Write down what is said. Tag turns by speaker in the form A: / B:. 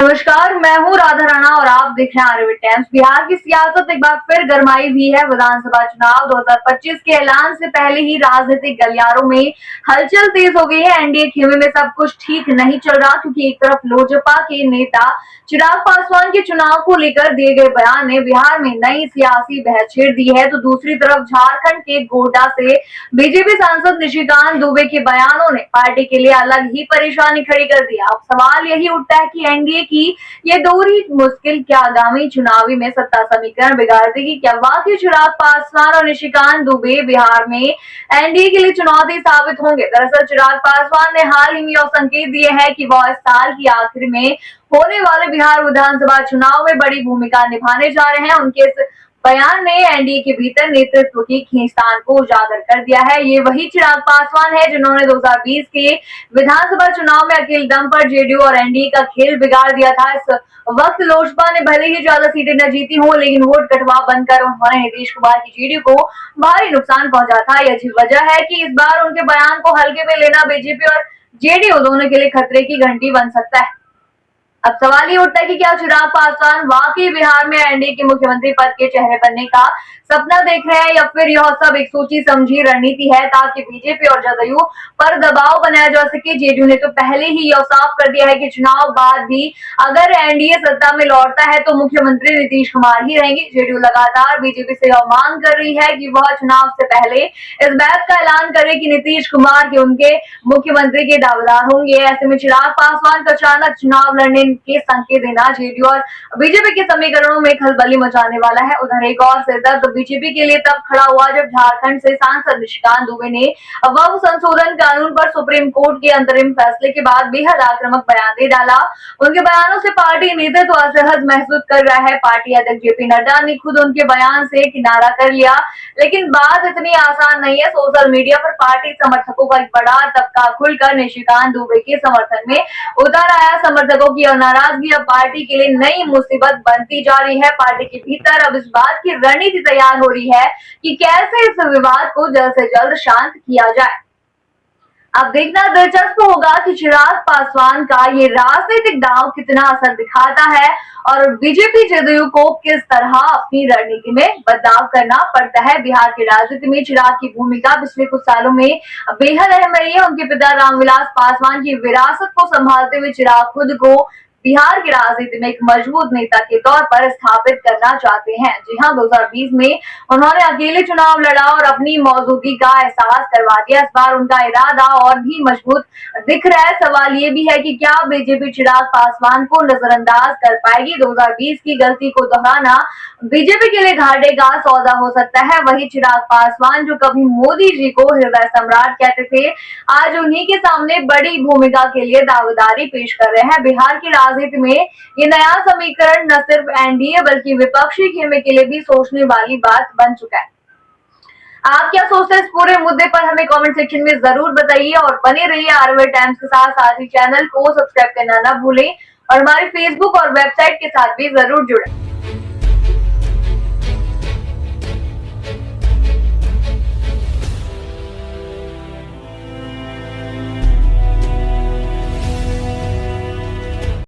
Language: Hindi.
A: नमस्कार, मैं हूँ राधा राणा और आप देख रहे हैं आरवी टाइम्स। बिहार की सियासत एक बार फिर गरमाई हुई है। विधानसभा चुनाव 2025 के ऐलान से पहले ही राजनीतिक गलियारों में हलचल तेज हो गई है। एनडीए खेमे में सब कुछ ठीक नहीं चल रहा, क्योंकि एक तरफ लोजपा के नेता चिराग पासवान के चुनाव को लेकर दिए गए बयान ने बिहार में नई सियासी बहस छेड़ दी है, तो दूसरी तरफ झारखंड के गोड्डा से बीजेपी सांसद निशिकांत दुबे के बयानों ने पार्टी के लिए अलग ही परेशानी खड़ी कर दी। अब सवाल यही उठता है कि एनडीए की ये दूरी मुश्किल क्या आगामी चुनावी में सत्ता समीकरण बिगाड़ देगी? क्या वाकई चिराग पासवान और निशिकांत दुबे बिहार में एनडीए के लिए चुनौती साबित होंगे? दरअसल चिराग पासवान ने हाल ही में यह संकेत दिए हैं कि वह इस साल की आखिर में होने वाले बिहार विधानसभा चुनाव में बड़ी भूमिका निभाने जा रहे हैं। उनके इस बयान ने एनडीए के भीतर नेतृत्व की खींचतान को उजागर कर दिया है। ये वही चिराग पासवान है जिन्होंने 2020 के विधानसभा चुनाव में अकेले दम पर जेडीयू और एनडीए का खेल बिगाड़ दिया था। इस वक्त लोजपा ने भले ही ज्यादा सीटें न जीती हो, लेकिन वोट कटवा बनकर उन्होंने नीतीश कुमार की जेडीयू को भारी नुकसान पहुंचा था। यही वजह है कि इस बार उनके बयान को हल्के में लेना बीजेपी और जेडीयू दोनों के लिए खतरे की घंटी बन सकता है। अब सवाल ये उठता है कि क्या चिराग पासवान वाकई बिहार में एनडीए के मुख्यमंत्री पद के चेहरे बनने का सपना देख रहे हैं, या फिर यह सब एक सोची समझी रणनीति है ताकि बीजेपी और जदयू पर दबाव बनाया जा सके? जेडीयू ने तो पहले ही यह साफ कर दिया है कि चुनाव बाद भी अगर एनडीए सत्ता में लौटता है तो मुख्यमंत्री नीतीश कुमार ही रहेंगे। जेडीयू लगातार बीजेपी से यह मांग कर रही है कि वह चुनाव से पहले इस बात का ऐलान करे कि नीतीश कुमार के उनके मुख्यमंत्री के दावेदार होंगे। ऐसे में चिराग पासवान का अचानक चुनाव लड़ने के संकेत देना जेडीयू और बीजेपी के समीकरणों में खलबली मचाने वाला है। उधर एक और सिरदर्द बीजेपी के लिए तब खड़ा हुआ जब झारखंड से सांसद निशिकांत दुबे ने वक्फ संशोधन कानून पर सुप्रीम कोर्ट के अंतरिम फैसले के बाद बेहद आक्रामक बयान दे डाला। उनके बयानों से पार्टी नेतृत्व असहज महसूस कर रहा है। पार्टी अध्यक्ष जेपी नड्डा ने खुद उनके बयान से किनारा कर लिया, लेकिन बात इतनी आसान नहीं है। सोशल मीडिया पर पार्टी समर्थकों का एक बड़ा तबका खुलकर निशिकांत दुबे के समर्थन में उतर आया। समर्थकों की नाराजगी अब पार्टी के लिए नई मुसीबत बनती जा रही है। पार्टी के भीतर अब इस बात की रणनीति तैयार हो रही है कि कैसे इस विवाद को जल्द से जल्द शांत किया जाए। अब देखना दिलचस्प होगा कि चिराग पासवान का ये राजनीतिक दांव कितना असर दिखाता है और बीजेपी जदयू को किस तरह अपनी रणनीति में बदलाव करना पड़ता है। बिहार की राजनीति में चिराग की भूमिका पिछले कुछ सालों में बेहद अहम रही है। उनके पिता रामविलास पासवान की विरासत को संभालते हुए चिराग खुद को बिहार की राजनीति में एक मजबूत नेता के तौर पर स्थापित करना चाहते हैं। जी हाँ, 2020 में उन्होंने अकेले चुनाव लड़ा और अपनी मौजूदगी का एहसास करवा दिया। इस बार उनका इरादा और भी मजबूत दिख रहा है। सवाल ये भी है कि क्या बीजेपी चिराग पासवान को नजरअंदाज कर पाएगी? 2020 की गलती को दोहराना बीजेपी के लिए घाटे का सौदा हो सकता है। वही चिराग पासवान जो कभी मोदी जी को हृदय सम्राट कहते थे, आज उन्हीं के सामने बड़ी भूमिका के लिए दावेदारी पेश कर रहे हैं। बिहार की राजनीति में ये नया समीकरण न सिर्फ एनडीए बल्कि विपक्षी खेमे के लिए भी सोचने वाली बात बन चुका है। आप क्या सोचते हैं इस पूरे मुद्दे पर? हमें कमेंट सेक्शन में जरूर बताइए और बने रहिए आरवी टाइम्स के साथ। साथ ही चैनल को सब्सक्राइब करना न भूलें और हमारे फेसबुक और वेबसाइट के साथ भी जरूर जुड़ें।